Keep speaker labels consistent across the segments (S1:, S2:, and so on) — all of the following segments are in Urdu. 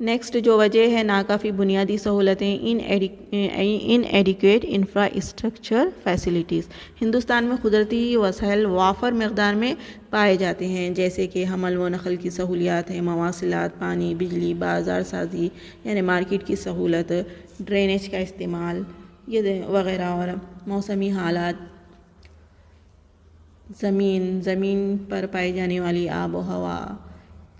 S1: نیکسٹ جو وجہ ہے ناکافی بنیادی سہولتیں، ان ایڈیکویٹ انفراسٹرکچر فیسلٹیز. ہندوستان میں قدرتی وسائل وافر مقدار میں پائے جاتے ہیں، جیسے کہ حمل و نقل کی سہولیات ہیں، مواصلات، پانی، بجلی، بازار سازی یعنی مارکیٹ کی سہولت، ڈرینیج کا استعمال یہ وغیرہ، اور موسمی حالات، زمین پر پائی جانے والی آب و ہوا،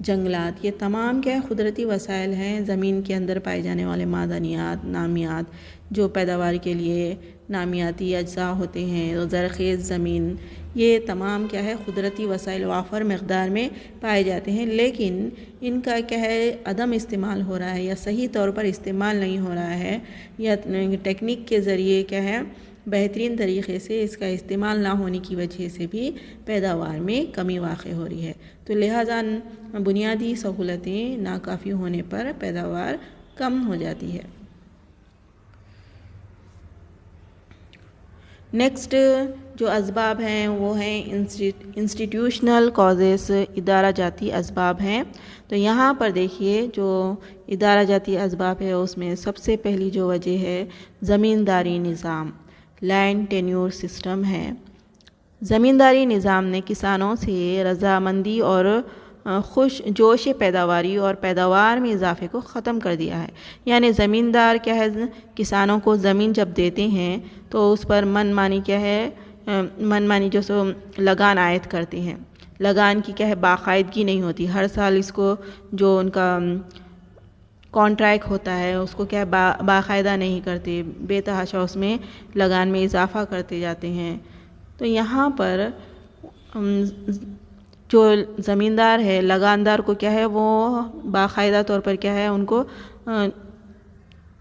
S1: جنگلات، یہ تمام کیا قدرتی وسائل ہیں. زمین کے اندر پائے جانے والے معدنیات، نامیات جو پیداوار کے لیے نامیاتی اجزاء ہوتے ہیں، زرخیز زمین، یہ تمام کیا ہے قدرتی وسائل وافر مقدار میں پائے جاتے ہیں، لیکن ان کا کیا ہے عدم استعمال ہو رہا ہے یا صحیح طور پر استعمال نہیں ہو رہا ہے، یا ٹیکنیک کے ذریعے کیا ہے بہترین طریقے سے اس کا استعمال نہ ہونے کی وجہ سے بھی پیداوار میں کمی واقع ہو رہی ہے. تو لہٰذا بنیادی سہولتیں ناکافی ہونے پر پیداوار کم ہو جاتی ہے. نیکسٹ جو اسباب ہیں وہ ہیں انسٹیٹیوشنل کازز، ادارہ جاتی اسباب ہیں. تو یہاں پر دیکھیے جو ادارہ جاتی اسباب ہے اس میں سب سے پہلی جو وجہ ہے زمینداری نظام، لینڈ ٹینیور سسٹم ہے. زمینداری نظام نے کسانوں سے رضامندی اور خوش جوش پیداواری اور پیداوار میں اضافے کو ختم کر دیا ہے. یعنی زمیندار کیا ہے کسانوں کو زمین جب دیتے ہیں تو اس پر من مانی کیا ہے جو سو لگان عائد کرتے ہیں. لگان کی کیا ہے باقاعدگی نہیں ہوتی، ہر سال اس کو جو ان کا کانٹریکٹ ہوتا ہے اس کو کیا باقاعدہ نہیں کرتے، بے تحاشا اس میں لگان میں اضافہ کرتے جاتے ہیں. تو یہاں پر جو زمیندار ہے لگاندار کو کیا ہے وہ باقاعدہ طور پر کیا ہے ان کو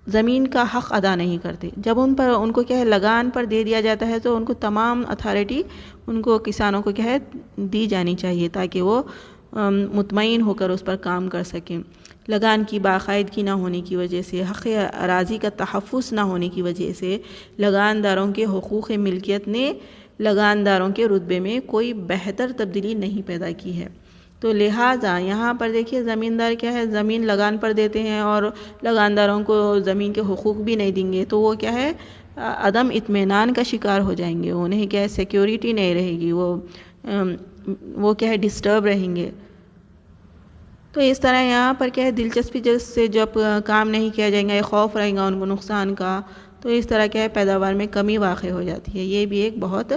S1: زمین کا حق ادا نہیں کرتے. جب ان کو کیا ہے لگان پر دے دیا جاتا ہے تو ان کو تمام اتھارٹی ان کو کسانوں کو کیا ہے دی جانی چاہیے تاکہ وہ مطمئن ہو کر اس پر کام کر سکیں. لگان کی باقاعدگی نہ ہونے کی وجہ سے، حق اراضی کا تحفظ نہ ہونے کی وجہ سے لگانداروں کے حقوق ملکیت نے لگانداروں کے رتبے میں کوئی بہتر تبدیلی نہیں پیدا کی ہے. تو لہٰذا یہاں پر دیکھیے زمیندار کیا ہے زمین لگان پر دیتے ہیں اور لگانداروں کو زمین کے حقوق بھی نہیں دیں گے تو وہ کیا ہے عدم اطمینان کا شکار ہو جائیں گے، انہیں کیا ہے سیکیورٹی نہیں رہے گی، وہ کیا ہے ڈسٹرب رہیں گے. تو اس طرح یہاں پر کیا ہے دلچسپی سے جب کام نہیں کیا جائیں گا، خوف رہے گا ان کو نقصان کا، تو اس طرح کیا ہے پیداوار میں کمی واقع ہو جاتی ہے. یہ بھی ایک بہت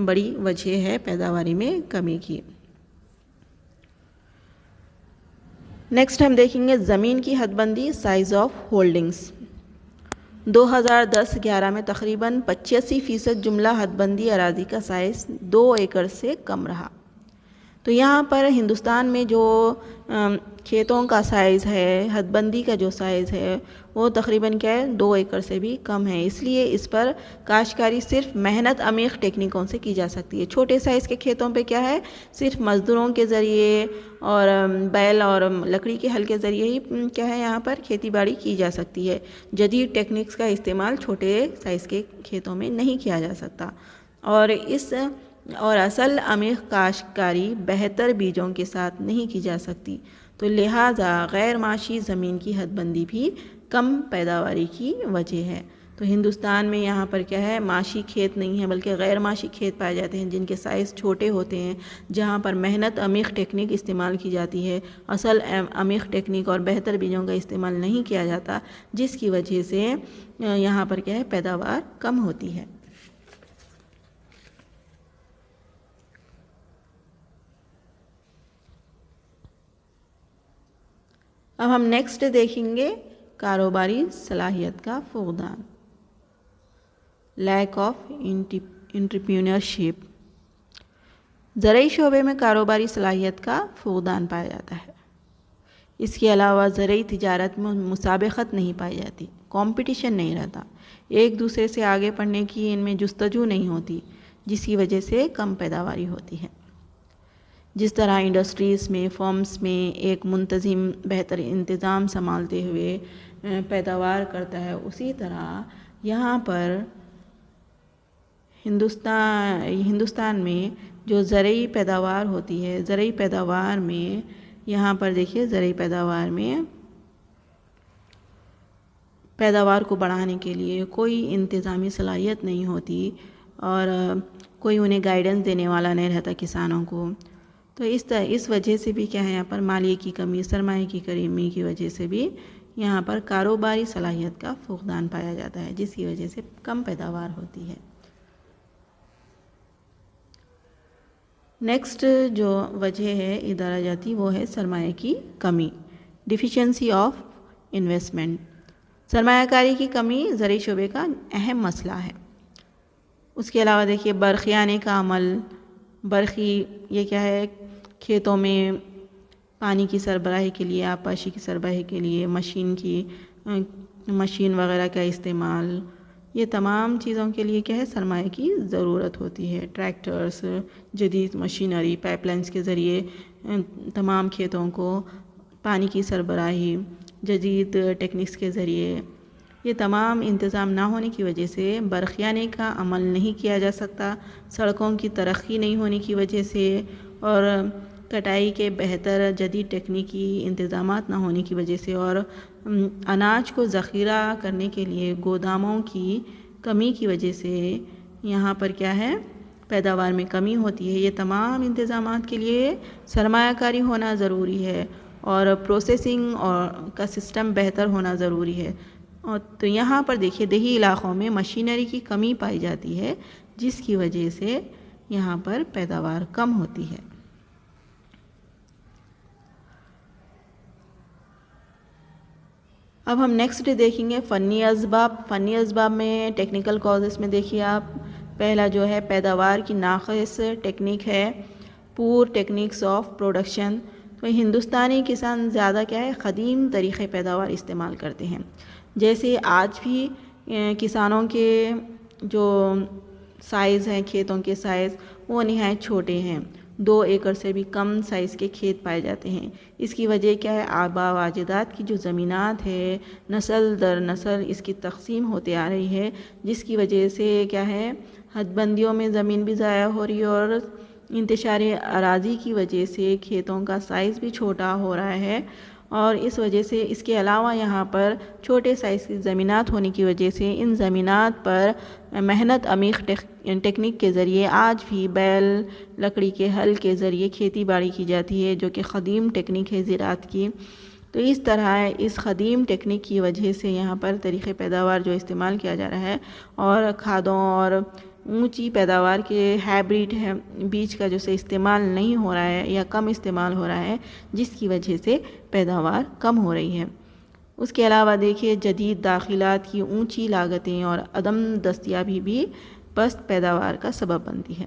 S1: بڑی وجہ ہے پیداواری میں کمی کی. نیکسٹ ہم دیکھیں گے زمین کی حد بندی، سائز آف ہولڈنگز. 2010-11 میں تقریباً 85% جملہ حد بندی اراضی کا سائز 2 ایکڑ سے کم رہا. تو یہاں پر ہندوستان میں جو کھیتوں کا سائز ہے، حد بندی کا جو سائز ہے وہ تقریباً کیا ہے 2 ایکڑ سے بھی کم ہے. اس لیے اس پر کاشتکاری صرف محنت عمیق ٹیکنیکوں سے کی جا سکتی ہے. چھوٹے سائز کے کھیتوں پہ کیا ہے صرف مزدوروں کے ذریعے اور بیل اور لکڑی کے ہل کے ذریعے ہی کیا ہے یہاں پر کھیتی باڑی کی جا سکتی ہے. جدید ٹیکنیکس کا استعمال چھوٹے سائز کے کھیتوں میں نہیں کیا جا سکتا، اور اصل عمیق کاشتکاری بہتر بیجوں کے ساتھ نہیں کی جا سکتی. تو لہٰذا غیر معاشی زمین کی حد بندی بھی کم پیداواری کی وجہ ہے. تو ہندوستان میں یہاں پر کیا ہے معاشی کھیت نہیں ہے بلکہ غیر معاشی کھیت پائے جاتے ہیں جن کے سائز چھوٹے ہوتے ہیں، جہاں پر محنت عمیق ٹیکنیک استعمال کی جاتی ہے، اصل عمیق ٹیکنیک اور بہتر بیجوں کا استعمال نہیں کیا جاتا، جس کی وجہ سے یہاں پر کیا ہے پیداوار کم ہوتی ہے. اب ہم نیکسٹ دیکھیں گے کاروباری صلاحیت کا فقدان، لیک آف انٹرپرینیورشپ. زرعی شعبے میں کاروباری صلاحیت کا فقدان پایا جاتا ہے. اس کے علاوہ زرعی تجارت میں مسابقت نہیں پائی جاتی، کمپٹیشن نہیں رہتا، ایک دوسرے سے آگے بڑھنے کی ان میں جستجو نہیں ہوتی، جس کی وجہ سے کم پیداواری ہوتی ہے. جس طرح انڈسٹریز میں، فارمز میں ایک منتظم بہتر انتظام سنبھالتے ہوئے پیداوار کرتا ہے، اسی طرح یہاں پر ہندوستان میں جو زرعی پیداوار ہوتی ہے، زرعی پیداوار میں یہاں پر دیکھیے زرعی پیداوار میں پیداوار کو بڑھانے کے لیے کوئی انتظامی صلاحیت نہیں ہوتی اور کوئی انہیں گائیڈنس دینے والا نہیں رہتا کسانوں کو. تو اس وجہ سے بھی کیا ہے یہاں پر مالیے کی کمی، سرمایہ کی کمی کی وجہ سے بھی یہاں پر کاروباری صلاحیت کا فقدان پایا جاتا ہے، جس کی وجہ سے کم پیداوار ہوتی ہے. نیکسٹ جو وجہ ہے ادارہ جاتی وہ ہے سرمایہ کی کمی، ڈیفیشنسی آف انویسٹمنٹ. سرمایہ کاری کی کمی زرعی شعبے کا اہم مسئلہ ہے. اس کے علاوہ دیکھیے برقیانے کا عمل. برقی یہ کیا ہے، کھیتوں میں پانی کی سربراہی کے لیے، آبپاشی کی سربراہی کے لیے مشین وغیرہ کا استعمال، یہ تمام چیزوں کے لیے کیا ہے سرمایہ کی ضرورت ہوتی ہے. ٹریکٹرز، جدید مشینری، پائپ لائنز کے ذریعے تمام کھیتوں کو پانی کی سربراہی، جدید ٹیکنکس کے ذریعے، یہ تمام انتظام نہ ہونے کی وجہ سے برقیانے کا عمل نہیں کیا جا سکتا. سڑکوں کی ترقی نہیں ہونے کی وجہ سے اور کٹائی کے بہتر جدید ٹیکنیکی انتظامات نہ ہونے کی وجہ سے اور اناج کو ذخیرہ کرنے کے لیے گوداموں کی کمی کی وجہ سے یہاں پر کیا ہے پیداوار میں کمی ہوتی ہے. یہ تمام انتظامات کے لیے سرمایہ کاری ہونا ضروری ہے اور پروسیسنگ کا سسٹم بہتر ہونا ضروری ہے. اور تو یہاں پر دیکھیے دیہی علاقوں میں مشینری کی کمی پائی جاتی ہے، جس کی وجہ سے یہاں پر پیداوار کم ہوتی ہے. اب ہم نیکسٹ دیکھیں گے فنی اسباب. فنی اسباب میں ٹیکنیکل کازز میں دیکھیے آپ، پہلا جو ہے پیداوار کی ناقص ٹیکنیک ہے، پور ٹیکنیکس آف پروڈکشن. تو ہندوستانی کسان زیادہ کیا ہے قدیم طریقے پیداوار استعمال کرتے ہیں. جیسے آج بھی کسانوں کے جو سائز ہیں، کھیتوں کے سائز وہ نہایت چھوٹے ہیں، 2 ایکڑ سے بھی کم سائز کے کھیت پائے جاتے ہیں. اس کی وجہ کیا ہے، آباء و اجداد کی جو زمینات ہے نسل در نسل اس کی تقسیم ہوتے آ رہی ہے، جس کی وجہ سے کیا ہے حد بندیوں میں زمین بھی ضائع ہو رہی ہے اور انتشار اراضی کی وجہ سے کھیتوں کا سائز بھی چھوٹا ہو رہا ہے. اور اس وجہ سے اس کے علاوہ یہاں پر چھوٹے سائز کی زمینات ہونے کی وجہ سے ان زمینات پر محنت عمیق ٹیکنیک کے ذریعے آج بھی بیل، لکڑی کے ہل کے ذریعے کھیتی باڑی کی جاتی ہے، جو کہ قدیم ٹیکنیک ہے زراعت کی. تو اس طرح اس قدیم ٹیکنیک کی وجہ سے یہاں پر طریقے پیداوار جو استعمال کیا جا رہا ہے اور کھادوں اور اونچی پیداوار کے ہائبریڈ ہے بیج کا جو سے استعمال نہیں ہو رہا ہے یا کم استعمال ہو رہا ہے، جس کی وجہ سے پیداوار کم ہو رہی ہے. اس کے علاوہ دیکھیے جدید داخلات کی اونچی لاگتیں اور عدم دستیابی بھی پست پیداوار کا سبب بنتی ہے.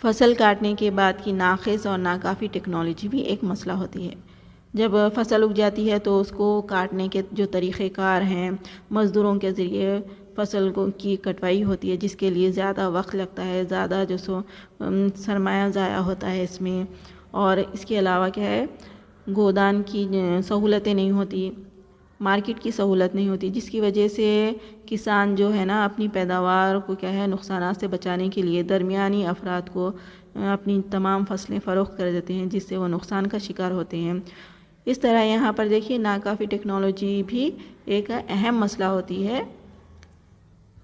S1: فصل کاٹنے کے بعد کی ناقص اور ناکافی ٹیکنالوجی بھی ایک مسئلہ ہوتی ہے. جب فصل اگ جاتی ہے تو اس کو کاٹنے کے جو طریقہ کار ہیں، مزدوروں کے ذریعے فصل کی کٹوائی ہوتی ہے، جس کے لیے زیادہ وقت لگتا ہے، زیادہ جو سرمایہ ضائع ہوتا ہے اس میں. اور اس کے علاوہ کیا ہے گودان کی سہولتیں نہیں ہوتی، مارکیٹ کی سہولت نہیں ہوتی، جس کی وجہ سے کسان جو ہے نا اپنی پیداوار کو کیا ہے نقصانات سے بچانے کے لیے درمیانی افراد کو اپنی تمام فصلیں فروخت کر دیتے ہیں، جس سے وہ نقصان کا شکار ہوتے ہیں. اس طرح یہاں پر دیکھیے ناکافی ٹیکنالوجی بھی ایک اہم مسئلہ ہوتی ہے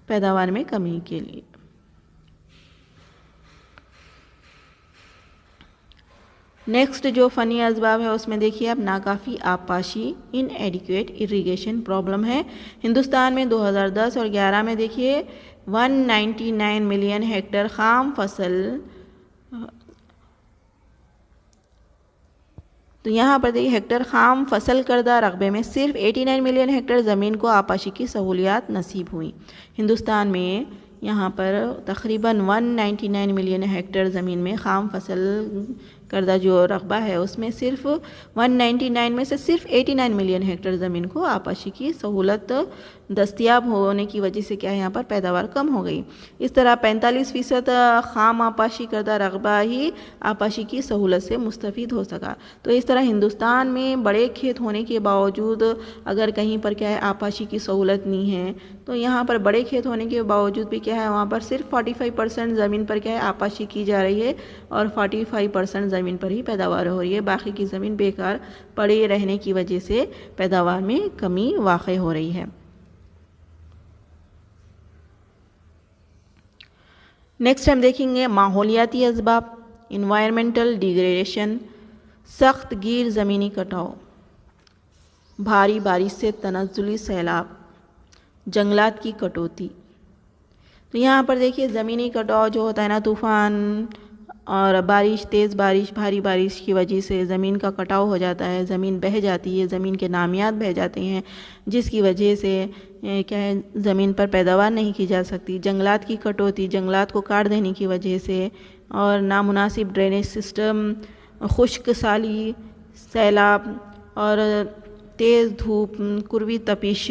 S1: پیداوار میں کمی کے لیے. نیکسٹ جو فنی اسباب ہے اس میں دیکھیے اب ناکافی آبپاشی، ان ایڈیکویٹ اریگیشن پرابلم ہے. ہندوستان میں 2010 اور 11 میں دیکھیے 199 ملین ہیکٹر خام فصل، تو یہاں پر دیکھیے ہیکٹر خام فصل کردہ رقبے میں صرف 89 ملین ہیکٹر زمین کو آبپاشی کی سہولیات نصیب ہوئیں. ہندوستان میں یہاں پر تقریباً 199 ملین ہیکٹر زمین میں خام فصل کردہ جو رقبہ ہے اس میں صرف 199 میں سے صرف 89 ملین ہیکٹر زمین کو آبپاشی کی سہولت دستیاب ہونے کی وجہ سے کیا ہے یہاں پر پیداوار کم ہو گئی. اس طرح 45% خام آبپاشی کردہ رقبہ ہی آبپاشی کی سہولت سے مستفید ہو سکا. تو اس طرح ہندوستان میں بڑے کھیت ہونے کے باوجود اگر کہیں پر کیا ہے آبپاشی کی سہولت نہیں ہے تو یہاں پر بڑے کھیت ہونے کے باوجود بھی کیا ہے وہاں پر صرف 45% زمین پر کیا ہے آبپاشی کی جا رہی ہے اور 45% زمین پر ہی پیداوار ہو رہی ہے، باقی کی زمین بیکار پڑے رہنے کی وجہ سے پیداوار میں کمی واقع ہو رہی ہے۔ نیکسٹ ہم دیکھیں گے ماحولیاتی اسباب، انوائرمنٹل ڈیگریڈیشن، سخت گیر زمینی کٹاؤ، بھاری بارش سے تنزلی سیلاب، جنگلات کی کٹوتی۔ تو یہاں پر دیکھیے زمینی کٹاؤ جو ہوتا ہے نا، طوفان اور بارش، تیز بارش، بھاری بارش کی وجہ سے زمین کا کٹاؤ ہو جاتا ہے، زمین بہہ جاتی ہے، زمین کے نامیات بہہ جاتے ہیں، جس کی وجہ سے کیا ہے زمین پر پیداوار نہیں کی جا سکتی۔ جنگلات کی کٹوتی، جنگلات کو کاٹ دینے کی وجہ سے، اور نامناسب ڈرینیج سسٹم، خشک سالی، سیلاب اور تیز دھوپ، کروی تپش،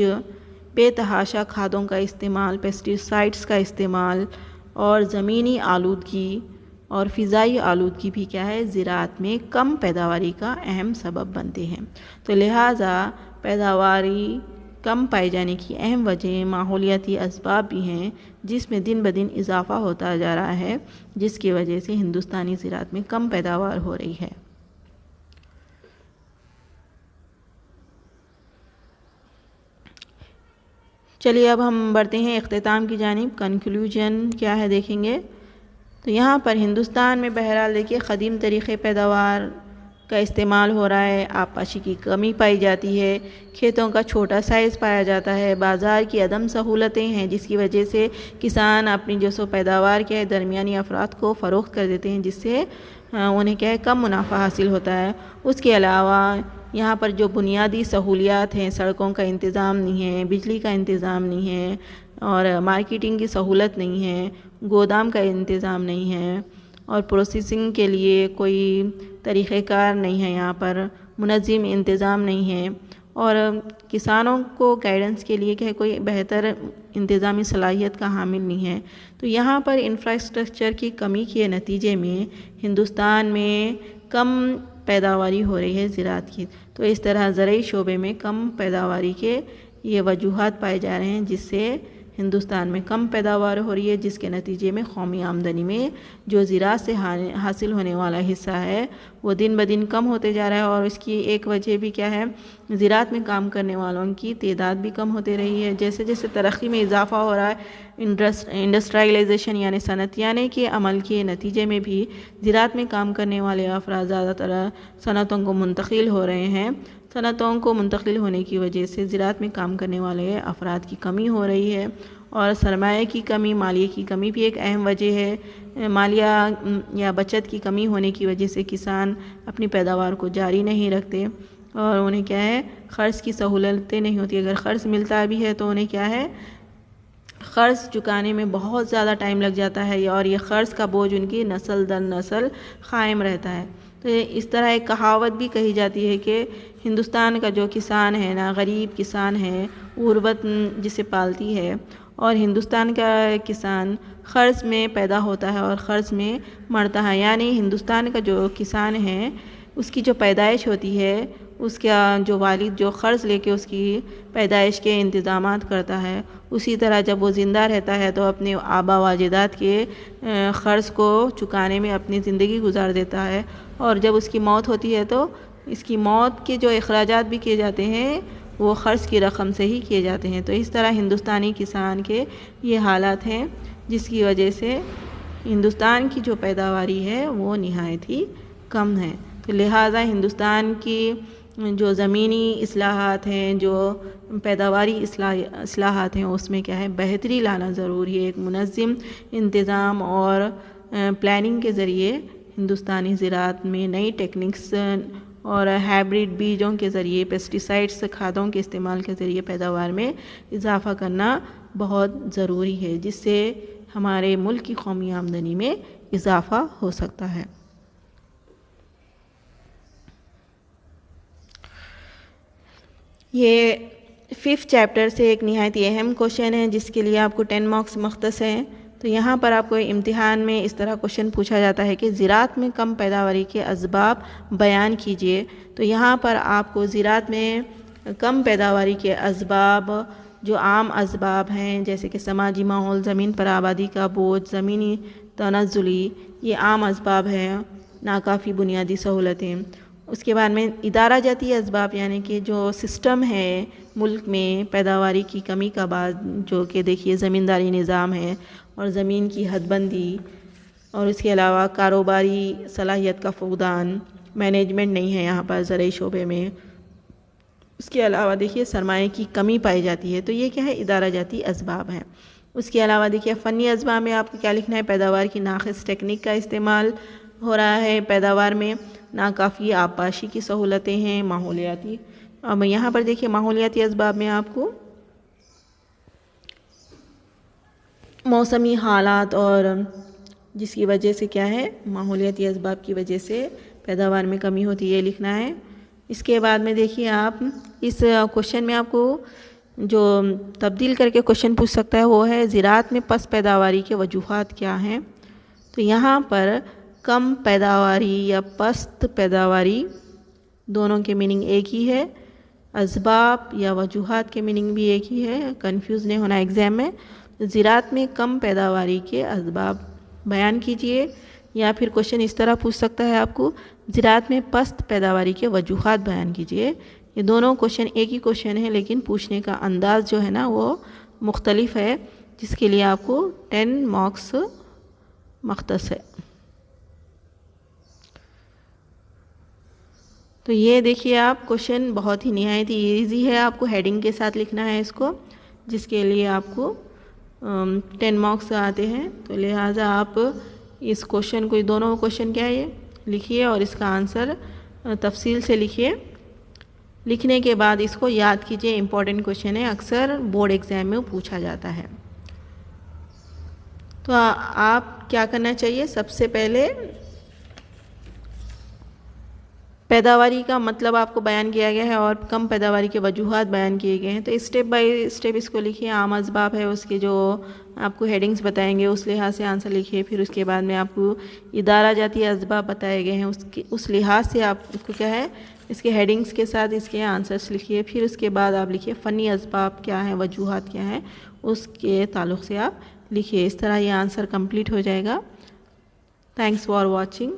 S1: بے تحاشا کھادوں کا استعمال، پیسٹی سائڈس کا استعمال، اور زمینی آلودگی اور فضائی آلودگی بھی کیا ہے زراعت میں کم پیداواری کا اہم سبب بنتے ہیں۔ تو لہٰذا پیداواری کم پائے جانے کی اہم وجہ ماحولیاتی اسباب بھی ہیں، جس میں دن بدن اضافہ ہوتا جا رہا ہے، جس کی وجہ سے ہندوستانی زراعت میں کم پیداوار ہو رہی ہے۔ چلیے اب ہم بڑھتے ہیں اختتام کی جانب۔ کنکلوژن کیا ہے دیکھیں گے۔ تو یہاں پر ہندوستان میں بہرحال دیکھیے قدیم طریقے پیداوار کا استعمال ہو رہا ہے، آبپاشی کی کمی پائی جاتی ہے، کھیتوں کا چھوٹا سائز پایا جاتا ہے، بازار کی عدم سہولتیں ہیں، جس کی وجہ سے کسان اپنی جو سو پیداوار کے درمیانی افراد کو فروخت کر دیتے ہیں، جس سے انہیں کیا ہے کم منافع حاصل ہوتا ہے۔ اس کے علاوہ یہاں پر جو بنیادی سہولیات ہیں، سڑکوں کا انتظام نہیں ہے، بجلی کا انتظام نہیں ہے، اور مارکیٹنگ کی سہولت نہیں ہے، گودام کا انتظام نہیں ہے، اور پروسیسنگ کے لیے کوئی طریقہ کار نہیں ہے، یہاں پر منظم انتظام نہیں ہے، اور کسانوں کو گائیڈنس کے لیے کہ کوئی بہتر انتظامی صلاحیت کا حامل نہیں ہے۔ تو یہاں پر انفراسٹرکچر کی کمی کے نتیجے میں ہندوستان میں کم پیداواری ہو رہی ہے زراعت کی۔ تو اس طرح زرعی شعبے میں کم پیداواری کے یہ وجوہات پائے جا رہے ہیں، جس سے ہندوستان میں کم پیداوار ہو رہی ہے، جس کے نتیجے میں قومی آمدنی میں جو زراعت سے حاصل ہونے والا حصہ ہے وہ دن بدن کم ہوتے جا رہا ہے، اور اس کی ایک وجہ بھی کیا ہے زراعت میں کام کرنے والوں کی تعداد بھی کم ہوتے رہی ہے۔ جیسے جیسے ترقی میں اضافہ ہو رہا ہے، انڈسٹرائلائزیشن یعنی صنعتیانے کے عمل کے نتیجے میں بھی زراعت میں کام کرنے والے افراد زیادہ تر صنعتوں کو منتقل ہو رہے ہیں۔ صنعتوں کو منتقل ہونے کی وجہ سے زراعت میں کام کرنے والے افراد کی کمی ہو رہی ہے، اور سرمایہ کی کمی، مالیے کی کمی بھی ایک اہم وجہ ہے۔ مالیہ یا بچت کی کمی ہونے کی وجہ سے کسان اپنی پیداوار کو جاری نہیں رکھتے، اور انہیں کیا ہے قرض کی سہولتیں نہیں ہوتی، اگر قرض ملتا بھی ہے تو انہیں کیا ہے قرض چکانے میں بہت زیادہ ٹائم لگ جاتا ہے، اور یہ قرض کا بوجھ ان کی نسل در نسل قائم رہتا ہے۔ تو اس طرح ایک کہاوت بھی کہی جاتی ہے کہ ہندوستان کا جو کسان ہے نا، غریب کسان ہے، غربت جسے پالتی ہے، اور ہندوستان کا کسان قرض میں پیدا ہوتا ہے اور قرض میں مرتا ہے۔ یعنی ہندوستان کا جو کسان ہے اس کی جو پیدائش ہوتی ہے، اس کا جو والد جو قرض لے کے اس کی پیدائش کے انتظامات کرتا ہے، اسی طرح جب وہ زندہ رہتا ہے تو اپنے آبا و اجداد کے قرض کو چکانے میں اپنی زندگی گزار دیتا ہے، اور جب اس کی موت ہوتی ہے تو اس کی موت کے جو اخراجات بھی کیے جاتے ہیں وہ قرض کی رقم سے ہی کیے جاتے ہیں۔ تو اس طرح ہندوستانی کسان کے یہ حالات ہیں، جس کی وجہ سے ہندوستان کی جو پیداواری ہے وہ نہایت ہی کم ہے۔ تو لہٰذا ہندوستان کی جو زمینی اصلاحات ہیں، جو پیداواری اصلاحات ہیں، اس میں کیا ہے بہتری لانا ضروری ہے۔ ایک منظم انتظام اور پلاننگ کے ذریعے ہندوستانی زراعت میں نئی ٹیکنکس اور ہائبرڈ بیجوں کے ذریعے، پیسٹی سائڈس کھادوں کے استعمال کے ذریعے پیداوار میں اضافہ کرنا بہت ضروری ہے، جس سے ہمارے ملک کی قومی آمدنی میں اضافہ ہو سکتا ہے۔ یہ 5th چیپٹر سے ایک نہایت اہم کوشچن ہے، جس کے لیے آپ کو 10 مارکس مختص ہیں۔ تو یہاں پر آپ کو امتحان میں اس طرح کوشچن پوچھا جاتا ہے کہ زراعت میں کم پیداواری کے اسباب بیان کیجیے۔ تو یہاں پر آپ کو زراعت میں کم پیداواری کے اسباب جو عام اسباب ہیں، جیسے کہ سماجی ماحول، زمین پر آبادی کا بوجھ، زمینی تنزلی، یہ عام اسباب ہیں، ناکافی بنیادی سہولتیں۔ اس کے بعد میں ادارہ جاتی اسباب یعنی کہ جو سسٹم ہے ملک میں پیداواری کی کمی کا بعد، جو کہ دیکھیے زمینداری نظام ہے اور زمین کی حد بندی، اور اس کے علاوہ کاروباری صلاحیت کا فقدان، مینجمنٹ نہیں ہے یہاں پر زرعی شعبے میں، اس کے علاوہ دیکھیے سرمایہ کی کمی پائی جاتی ہے، تو یہ کیا ہے ادارہ جاتی اسباب ہیں۔ اس کے علاوہ دیکھیے فنی اسباب میں آپ کو کیا لکھنا ہے، پیداوار کی ناقص ٹیکنیک کا استعمال ہو رہا ہے پیداوار میں، ناکافی آبپاشی کی سہولتیں ہیں، ماحولیاتی۔ اب یہاں پر دیکھیے ماحولیاتی اسباب میں آپ کو موسمی حالات اور جس کی وجہ سے کیا ہے، ماحولیاتی اسباب کی وجہ سے پیداوار میں کمی ہوتی ہے، یہ لکھنا ہے۔ اس کے بعد میں دیکھیے آپ اس کوشچن میں آپ کو جو تبدیل کر کے کوشچن پوچھ سکتا ہے وہ ہے زراعت میں پس پیداواری کے وجوہات کیا ہیں۔ تو یہاں پر کم پیداواری یا پست پیداواری دونوں کے میننگ ایک ہی ہے، اسباب یا وجوہات کے میننگ بھی ایک ہی ہے، کنفیوز نہیں ہونا ایگزام میں۔ زراعت میں کم پیداواری کے اسباب بیان کیجئے، یا پھر کوشچن اس طرح پوچھ سکتا ہے آپ کو زراعت میں پست پیداواری کے وجوہات بیان کیجئے۔ یہ دونوں کوشچن ایک ہی کوشچن ہے لیکن پوچھنے کا انداز جو ہے نا وہ مختلف ہے، جس کے لیے آپ کو 10 مارکس مختص ہے۔ تو یہ دیکھیے آپ کوشچن بہت ہی نہایت ہی ایزی ہے، آپ کو ہیڈنگ کے ساتھ لکھنا ہے اس کو، جس کے لیے آپ کو 10 مارکس آتے ہیں۔ تو لہٰذا آپ اس کوشچن کو، دونوں کوشچن کیا ہے یہ لکھیے اور اس کا آنسر تفصیل سے لکھیے۔ لکھنے کے بعد اس کو یاد کیجئے، امپورٹنٹ کوشچن ہے، اکثر بورڈ ایگزام میں پوچھا جاتا ہے۔ تو آپ کیا کرنا چاہیے، سب سے پہلے پیداواری کا مطلب آپ کو بیان کیا گیا ہے اور کم پیداواری کے وجوہات بیان کیے گئے ہیں، تو اسٹیپ بائی اسٹیپ اس کو لکھیے۔ عام اسباب ہے، اس کے جو آپ کو ہیڈنگز بتائیں گے اس لحاظ سے آنسر لکھیے۔ پھر اس کے بعد میں آپ کو ادارہ جاتی اسباب بتائے گئے ہیں، اس لحاظ سے آپ کو کیا ہے اس کے ہیڈنگز کے ساتھ اس کے آنسرس لکھیے۔ پھر اس کے بعد آپ لکھیے فنی اسباب کیا ہیں، وجوہات کیا ہیں، اس کے تعلق سے آپ لکھیے۔ اس طرح یہ آنسر کمپلیٹ ہو جائے گا۔ Thanks for watching.